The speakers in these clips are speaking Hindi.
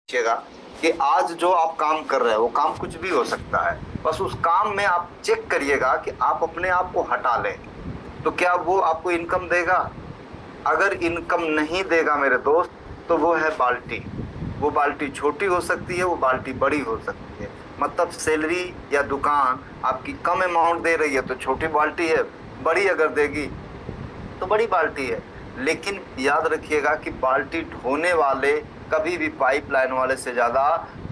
सोचिएगा कि आज जो आप काम कर रहे हैं वो काम कुछ भी हो सकता है। बस उस काम में आप चेक करिएगा कि आप अपने आप को हटा लें तो क्या वो आपको इनकम देगा। अगर इनकम नहीं देगा मेरे दोस्त, तो वो है बाल्टी। वो बाल्टी छोटी हो सकती है, वो बाल्टी बड़ी हो सकती है। मतलब सैलरी या दुकान आपकी कम अमाउंट दे रही है तो छोटी बाल्टी है, बड़ी अगर देगी तो बड़ी बाल्टी है। लेकिन याद रखिएगा कि बाल्टी ढोने वाले कभी भी पाइपलाइन वाले से ज्यादा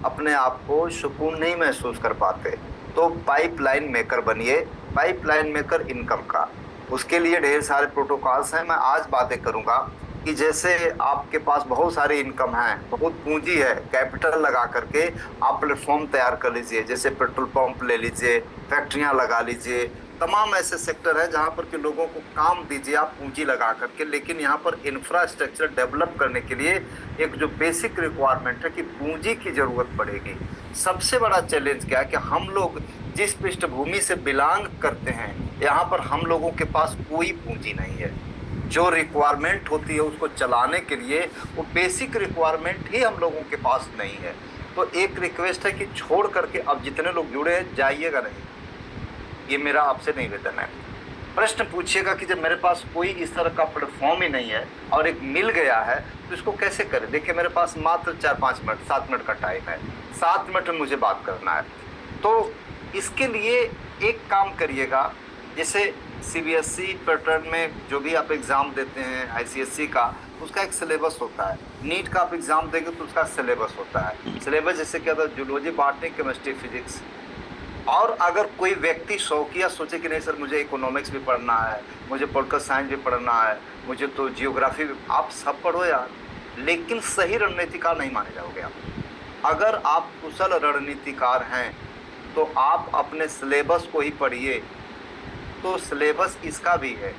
अपने आप को सुकून नहीं महसूस कर पाते। तो पाइपलाइन मेकर बनिए, पाइपलाइन मेकर इनकम का। उसके लिए ढेर सारे प्रोटोकॉल्स हैं। मैं आज बातें करूंगा कि जैसे आपके पास बहुत सारी इनकम है, बहुत पूंजी है, कैपिटल लगा करके आप प्लेटफॉर्म तैयार कर लीजिए। जैसे पेट्रोल पंप ले लीजिए, फैक्ट्रियां लगा लीजिए, तमाम ऐसे सेक्टर है जहां पर के लोगों को काम दीजिए आप पूंजी लगा करके। लेकिन यहाँ पर इंफ्रास्ट्रक्चर डेवलप करने के लिए एक जो बेसिक रिक्वायरमेंट है कि पूंजी की जरूरत पड़ेगी। सबसे बड़ा चैलेंज क्या है कि हम लोग जिस पृष्ठभूमि से बिलोंग करते हैं, यहाँ पर हम लोगों के पास कोई पूंजी नहीं है। जो रिक्वायरमेंट होती है उसको चलाने के लिए वो बेसिक रिक्वायरमेंट ही हम लोगों के पास नहीं है। तो एक रिक्वेस्ट है कि छोड़ करके अब जितने लोग जुड़े हैं जाइएगा नहीं, ये मेरा आपसे निवेदन है। प्रश्न पूछिएगा कि जब मेरे पास कोई इस तरह का प्लेटफॉर्म ही नहीं है और एक मिल गया है तो इसको कैसे करें। देखिए मेरे पास मात्र 4-5 मिनट 7 मिनट का टाइम है, 7 मिनट में मुझे बात करना है। तो इसके लिए एक काम करिएगा, जैसे सीबीएसई पैटर्न में जो भी आप एग्जाम देते हैं आईसीएसई का, उसका एक सिलेबस होता है। नीट का आप एग्जाम देंगे तो उसका सिलेबस होता है। सिलेबस जैसे क्या होता है, जूलॉजी, बॉटनी, केमिस्ट्री, फिजिक्स। और अगर कोई व्यक्ति शौकिया सोचे कि नहीं सर मुझे इकोनॉमिक्स भी पढ़ना है, मुझे पॉलिटिकल साइंस भी पढ़ना है, मुझे तो जियोग्राफी भी, आप सब पढ़ो यार, लेकिन सही रणनीतिकार नहीं माने जाओगे आप। अगर आप कुशल रणनीतिकार हैं तो आप अपने सिलेबस को ही पढ़िए। तो सिलेबस इसका भी है।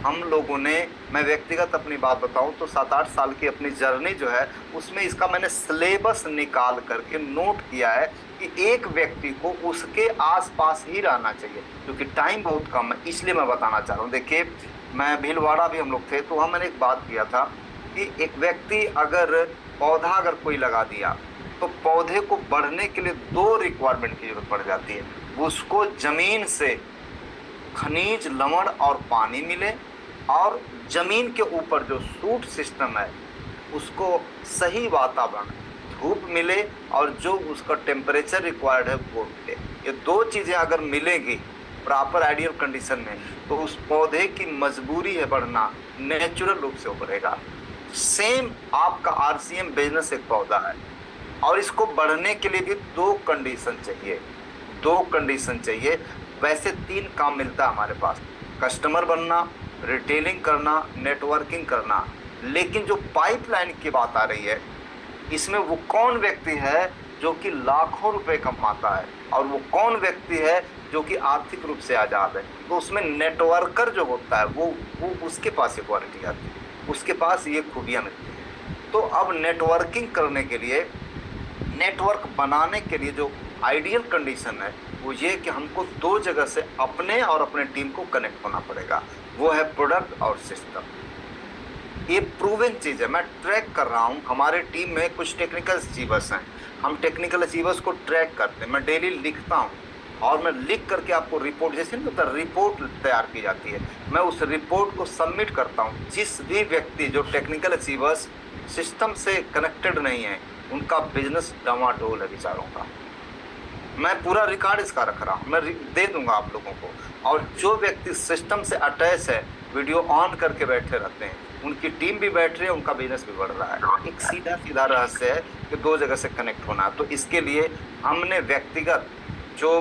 हम लोगों ने, मैं व्यक्तिगत अपनी बात बताऊं तो 7-8 साल की अपनी जर्नी जो है उसमें इसका मैंने सिलेबस निकाल करके नोट किया है कि एक व्यक्ति को उसके आसपास ही रहना चाहिए, क्योंकि टाइम बहुत कम है। इसलिए मैं बताना चाह रहा हूँ। देखिए मैं भीलवाड़ा भी हम लोग थे तो वहाँ मैंने एक बात किया था कि एक व्यक्ति अगर पौधा अगर कोई लगा दिया तो पौधे को बढ़ने के लिए 2 रिक्वायरमेंट की जरूरत पड़ जाती है। उसको जमीन से खनिज लवण और पानी मिले, और जमीन के ऊपर जो सूट सिस्टम है उसको सही वातावरण, धूप मिले, और जो उसका टेम्परेचर रिक्वायर्ड है वो मिले। ये 2 चीजें अगर मिलेंगी प्रॉपर आइडियल कंडीशन में तो उस पौधे की मजबूरी है बढ़ना, नेचुरल रूप से उभरेगा। सेम आपका आरसीएम बिजनेस एक पौधा है और इसको बढ़ने के लिए भी 2 कंडीशन चाहिए, 2 कंडीशन चाहिए। वैसे 3 काम मिलता है हमारे पास, कस्टमर बनना, रिटेलिंग करना, नेटवर्किंग करना। लेकिन जो पाइपलाइन की बात आ रही है इसमें वो कौन व्यक्ति है जो कि लाखों रुपए कमाता है और वो कौन व्यक्ति है जो कि आर्थिक रूप से आजाद है। तो उसमें नेटवर्कर जो होता है वो उसके पास ये क्वालिटी आती है, उसके पास ये खूबियां मिलती है। तो अब नेटवर्किंग करने के लिए, नेटवर्क बनाने के लिए जो आइडियल कंडीशन है वो ये कि हमको 2 जगह से अपने और अपने टीम को कनेक्ट होना पड़ेगा। वो है प्रोडक्ट और सिस्टम। ये प्रूवन चीज़ है, मैं ट्रैक कर रहा हूँ। हमारे टीम में कुछ टेक्निकल अचीवर्स हैं, हम टेक्निकल अचीवर्स को ट्रैक करते हैं। मैं डेली लिखता हूँ और मैं लिख करके आपको रिपोर्ट, जैसे नहीं होता रिपोर्ट तैयार की जाती है, मैं उस रिपोर्ट को सबमिट करता हूँ। जिस भी व्यक्ति जो टेक्निकल अचीवर्स सिस्टम से कनेक्टेड नहीं है उनका बिजनेस डामाडोल है बेचारों का। मैं पूरा रिकॉर्ड इसका रख रहा हूँ, मैं दे दूंगा आप लोगों को। और जो व्यक्ति सिस्टम से अटैच है, वीडियो ऑन करके बैठे रहते हैं, उनकी टीम भी बैठ रही है, उनका बिजनेस भी बढ़ रहा है। एक सीधा सीधा रहस्य है कि 2 जगह से कनेक्ट होना। तो इसके लिए हमने व्यक्तिगत जो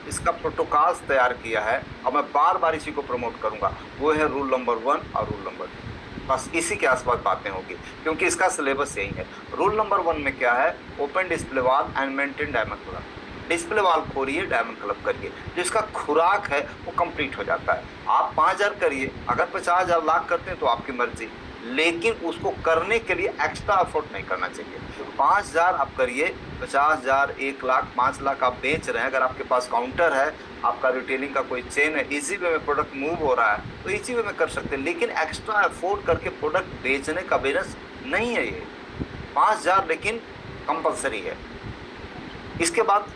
इसका प्रोटोकॉल्स तैयार किया है और मैं बार बार इसी को प्रमोट करूंगा, वो है रूल नंबर 1 और रूल नंबर 2। बस इसी के आसपास बातें होगी क्योंकि इसका सिलेबस यही है। रूल नंबर 1 में क्या है, open display wall and maintain diamond club. Display wall खोलिए, डायमंड क्लब करिए, जो इसका खुराक है वो कंप्लीट हो जाता है। आप 5,000 करिए, अगर 50,000 लाख करते हैं तो आपकी मर्जी, लेकिन उसको करने के लिए एक्स्ट्रा एफर्ट नहीं करना चाहिए। 5,000 आप करिए, 50,000, 1 लाख, 5 लाख आप बेच रहे हैं, अगर आपके पास काउंटर है, आपका रिटेलिंग का कोई चेन है, इजी वे में प्रोडक्ट मूव हो रहा है तो इजी वे में कर सकते हैं। लेकिन एक्स्ट्रा एफोर्ड करके प्रोडक्ट बेचने का बिजनेस नहीं है ये। 5,000 लेकिन कंपलसरी है। इसके बाद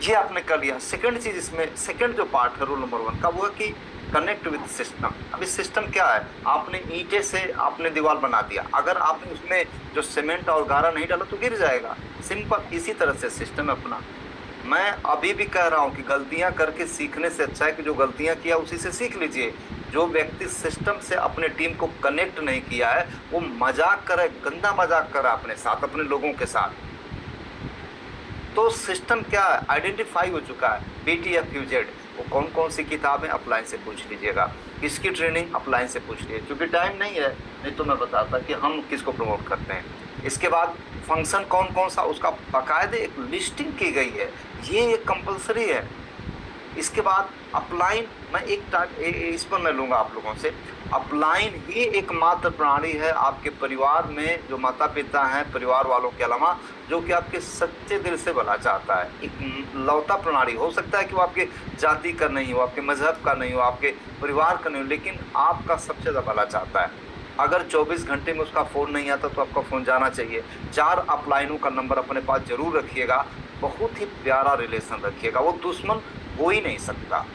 ये आपने कर लिया। सेकंड चीज इसमें, सेकंड जो पार्ट है रूल नंबर 1 का, वो है कि कनेक्ट विद सिस्टम। अब इस सिस्टम क्या है, आपने ईंटे से आपने दीवार बना दिया, अगर आपने उसमें जो सीमेंट और गारा नहीं डाला तो गिर जाएगा, सिंपल। इसी तरह से सिस्टम है अपना। मैं अभी भी कह रहा हूं कि गलतियां करके सीखने से अच्छा है कि जो गलतियां किया उसी से सीख लीजिए। जो व्यक्ति सिस्टम से अपने टीम को कनेक्ट नहीं किया है वो मजाक करे, गंदा मजाक करे अपने साथ, अपने लोगों के साथ। तो सिस्टम क्या है, आइडेंटिफाई हो चुका है। BTFUZ, वो कौन कौन सी किताबें, अपलाइन से पूछ लीजिएगा। किसकी ट्रेनिंग, अपलाइन से पूछ लीजिए, क्योंकि टाइम नहीं है, नहीं तो मैं बताता कि हम किसको प्रमोट करते हैं। इसके बाद फंक्शन कौन कौन सा, उसका बाकायदे एक लिस्टिंग की गई है, ये एक कंपलसरी है। इसके बाद अपलाइन, मैं इस पर मैं लूँगा आप लोगों से। अपलाइन ही एकमात्र प्राणी है आपके परिवार में, जो माता पिता हैं, परिवार वालों के अलावा, जो कि आपके सच्चे दिल से भला चाहता है। एक लौता प्राणी हो सकता है कि वो आपके जाति का नहीं हो, आपके मजहब का नहीं हो, आपके परिवार का नहीं हो, लेकिन आपका सबसे ज़्यादा भला चाहता है। अगर 24 घंटे में उसका फ़ोन नहीं आता तो आपका फ़ोन जाना चाहिए। 4 अपलाइनों का नंबर अपने पास जरूर रखिएगा। बहुत ही प्यारा रिलेशन रखिएगा, वो दुश्मन हो ही नहीं सकता,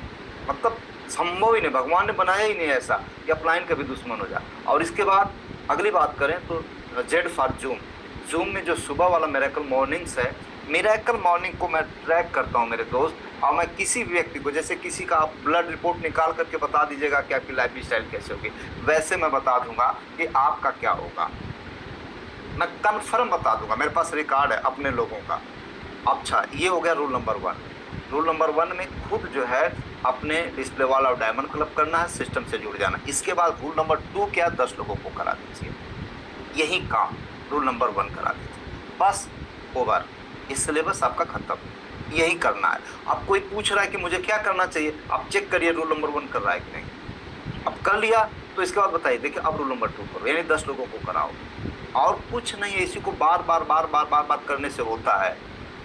मतलब संभव ही नहीं, भगवान ने बनाया ही नहीं ऐसा कि अपलाइन कभी दुश्मन हो जाए। और इसके बाद अगली बात करें तो Z फॉर जूम। जूम में जो सुबह वाला मिरेकल मॉर्निंग्स है, मिरेकल मॉर्निंग को मैं ट्रैक करता हूँ मेरे दोस्त, और मैं किसी भी व्यक्ति को, जैसे किसी का आप ब्लड रिपोर्ट निकाल करके बता दीजिएगा कि आपकी लाइफ स्टाइल कैसे होगी, वैसे मैं बता दूंगा कि आपका क्या होगा, मैं कन्फर्म बता दूंगा, मेरे पास रिकॉर्ड है अपने लोगों का। अच्छा, ये हो गया रूल नंबर 1। रूल नंबर 1 में खुद जो है अपने डिस्प्ले वाला और डायमंड क्लब करना है, सिस्टम से जुड़ जाना। इसके बाद रूल नंबर 2 क्या, 10 लोगों को करा दीजिए, यही काम रूल नंबर 1 करा दीजिए, बस ओवर। इस सिलेबस आपका खत्म, यही करना है। अब कोई पूछ रहा है कि मुझे क्या करना चाहिए, आप चेक करिए रूल नंबर 1 कर रहा है कि नहीं। अब कर लिया तो इसके बाद बताइए, देखिए अब रूल नंबर 2 करो, यानी 10 लोगों को कराओ, और कुछ नहीं है। इसी को बार बार करने से होता है।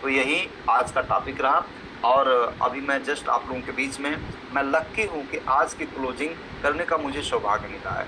तो यही आज का टॉपिक रहा। और अभी मैं जस्ट आप लोगों के बीच में, मैं लक्की हूँ कि आज की क्लोजिंग करने का मुझे सौभाग्य मिला है।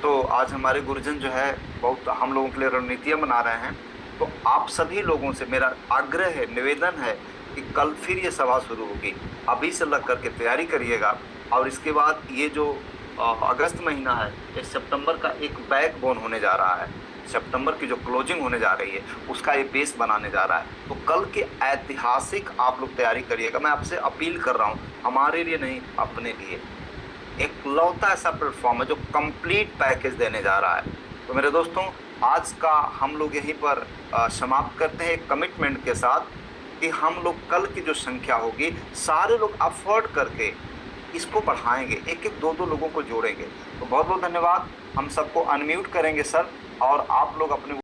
तो आज हमारे गुरुजन जो है बहुत हम लोगों के लिए रणनीतियाँ बना रहे हैं। तो आप सभी लोगों से मेरा आग्रह है, निवेदन है कि कल फिर ये सभा शुरू होगी, अभी से लग करके तैयारी करिएगा। और इसके बाद ये जो अगस्त महीना है, ये सितंबर का एक बैकबोन होने जा रहा है। सितंबर की जो क्लोजिंग होने जा रही है उसका ये बेस बनाने जा रहा है। तो कल के ऐतिहासिक आप लोग तैयारी करिएगा। मैं आपसे अपील कर रहा हूँ, हमारे लिए नहीं, अपने लिए एक लौता ऐसा प्लेटफॉर्म है जो कंप्लीट पैकेज देने जा रहा है। तो मेरे दोस्तों, आज का हम लोग यहीं पर समाप्त करते हैं एक कमिटमेंट के साथ कि हम लोग कल की जो संख्या होगी, सारे लोग अफोर्ड करके इसको बढ़ाएंगे, एक एक 2-2 लोगों को जोड़ेंगे। तो बहुत बहुत धन्यवाद। हम सबको अनम्यूट करेंगे सर, और आप लोग अपने